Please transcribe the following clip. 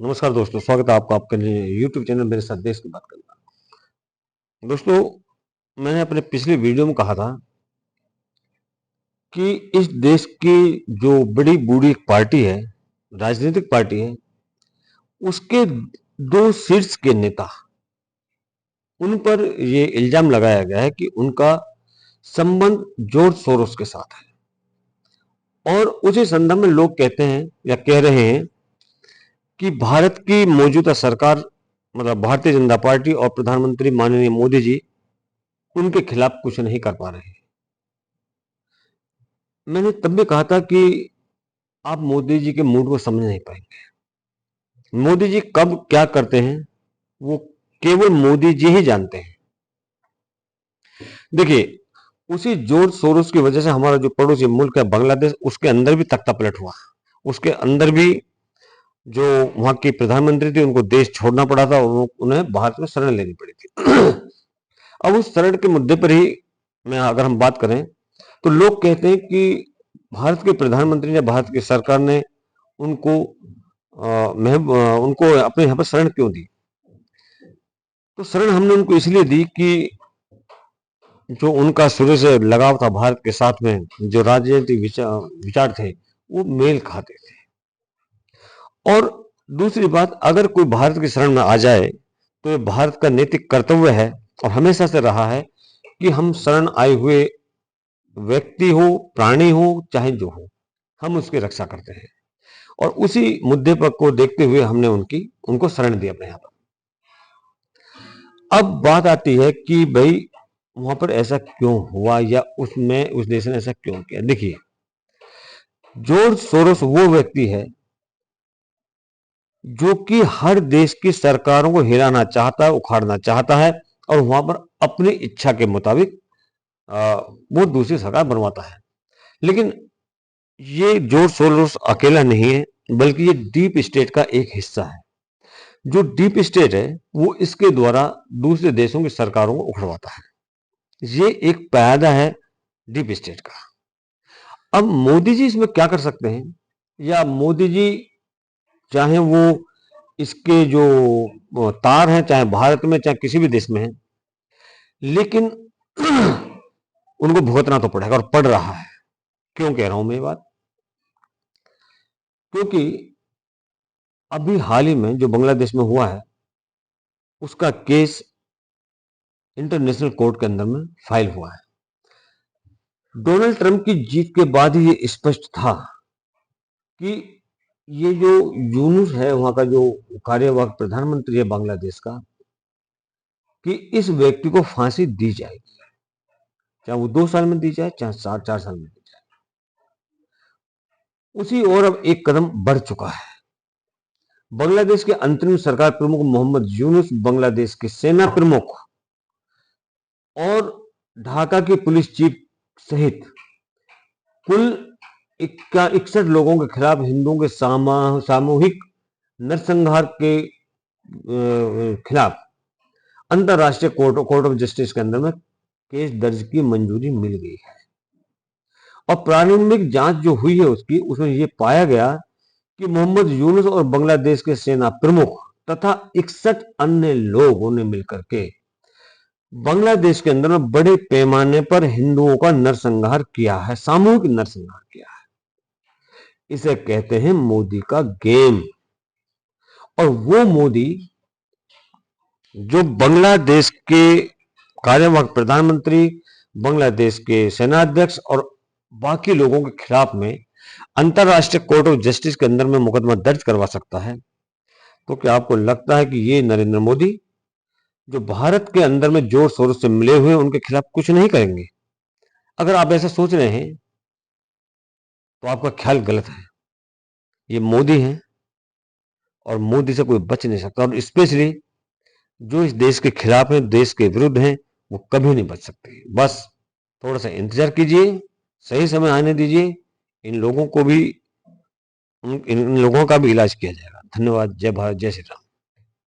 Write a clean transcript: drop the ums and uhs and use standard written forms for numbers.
नमस्कार दोस्तों, स्वागत है आपका आपके यूट्यूब चैनल मेरे साथ देश की बात करना। दोस्तों, मैंने अपने पिछले वीडियो में कहा था कि इस देश की जो बड़ी बूढ़ी पार्टी है, राजनीतिक पार्टी है, उसके दो शीर्ष के नेता, उन पर ये इल्जाम लगाया गया है कि उनका संबंध जॉर्ज सोरोस के साथ है। और उसी संदर्भ में लोग कहते हैं या कह रहे हैं कि भारत की मौजूदा सरकार, मतलब भारतीय जनता पार्टी और प्रधानमंत्री माननीय मोदी जी, उनके खिलाफ कुछ नहीं कर पा रहे हैं। मैंने तब भी कहा था कि आप मोदी जी के मूड को समझ नहीं पाएंगे। मोदी जी कब क्या करते हैं वो केवल मोदी जी ही जानते हैं। देखिए, उसी जॉर्ज सोरोस की वजह से हमारा जो पड़ोसी मुल्क है बांग्लादेश, उसके अंदर भी तख्ता पलट हुआ। उसके अंदर भी जो वहां की प्रधानमंत्री थी, उनको देश छोड़ना पड़ा था और उन्हें भारत में शरण लेनी पड़ी थी। अब उस शरण के मुद्दे पर ही मैं अगर हम बात करें तो लोग कहते हैं कि भारत के प्रधानमंत्री ने, भारत की सरकार ने उनको उनको अपने यहाँ पर शरण क्यों दी? तो शरण हमने उनको इसलिए दी कि जो उनका शुरू से लगाव था भारत के साथ में, जो राजनीतिक विचार थे, वो मेल खाते थे। और दूसरी बात, अगर कोई भारत की शरण में आ जाए तो ये भारत का नैतिक कर्तव्य है और हमेशा से रहा है कि हम शरण आए हुए व्यक्ति हो, प्राणी हो, चाहे जो हो, हम उसकी रक्षा करते हैं। और उसी मुद्दे पर को देखते हुए हमने उनको शरण दी अपने यहाँ पर। अब बात आती है कि भाई वहां पर ऐसा क्यों हुआ या उस देश ने ऐसा क्यों किया। देखिए, जॉर्ज सोरोस वो व्यक्ति है जो कि हर देश की सरकारों को हिलाना चाहता है, उखाड़ना चाहता है और वहां पर अपनी इच्छा के मुताबिक वो दूसरी सरकार बनवाता है। लेकिन ये जॉर्ज सोरोस अकेला नहीं है, बल्कि ये डीप स्टेट का एक हिस्सा है। जो डीप स्टेट है वो इसके द्वारा दूसरे देशों की सरकारों को उखड़वाता है। ये एक प्यादा है डीप स्टेट का। अब मोदी जी इसमें क्या कर सकते हैं? या मोदी जी चाहे वो इसके जो तार हैं, चाहे भारत में चाहे किसी भी देश में है, लेकिन उनको भुगतना तो पड़ेगा और पड़ रहा है। क्यों कह रहा हूं मैं ये बात? क्योंकि अभी हाल ही में जो बांग्लादेश में हुआ है, उसका केस इंटरनेशनल कोर्ट के अंदर में फाइल हुआ है। डोनाल्ड ट्रंप की जीत के बाद ही ये स्पष्ट था कि ये जो यूनुस है, वहां का जो कार्यवाहक प्रधानमंत्री है बांग्लादेश का, कि इस व्यक्ति को फांसी दी जाएगी, चाहे वो 2 साल में दी जाए, चाहे 4 साल में दी जाए। उसी ओर अब एक कदम बढ़ चुका है। बांग्लादेश के अंतरिम सरकार प्रमुख मोहम्मद यूनुस, बांग्लादेश के सेना प्रमुख और ढाका की पुलिस चीफ सहित कुल 61 लोगों के खिलाफ हिंदुओं के सामूहिक नरसंहार के खिलाफ अंतरराष्ट्रीय कोर्ट ऑफ जस्टिस के अंदर में केस दर्ज की मंजूरी मिल गई है। और प्रारंभिक जांच जो हुई है उसमें यह पाया गया कि मोहम्मद यूनुस और बांग्लादेश के सेना प्रमुख तथा 61 अन्य लोगों ने मिलकर के बांग्लादेश के अंदर में बड़े पैमाने पर हिंदुओं का नरसंहार किया है, सामूहिक नरसंहार किया है। इसे कहते हैं मोदी का गेम। और वो मोदी जो बांग्लादेश के कार्यवाहक प्रधानमंत्री, बांग्लादेश के सेनाध्यक्ष और बाकी लोगों के खिलाफ में अंतरराष्ट्रीय कोर्ट ऑफ जस्टिस के अंदर में मुकदमा दर्ज करवा सकता है, तो क्या आपको लगता है कि ये नरेंद्र मोदी, जो भारत के अंदर में जोर शोर से मिले हुए, उनके खिलाफ कुछ नहीं करेंगे? अगर आप ऐसा सोच रहे हैं तो आपका ख्याल गलत है। ये मोदी हैं और मोदी से कोई बच नहीं सकता। और स्पेशली जो इस देश के खिलाफ हैं, देश के विरुद्ध हैं, वो कभी नहीं बच सकते। बस थोड़ा सा इंतजार कीजिए, सही समय आने दीजिए। इन लोगों को भी इन लोगों का भी इलाज किया जाएगा। धन्यवाद। जय भारत, जय श्री राम।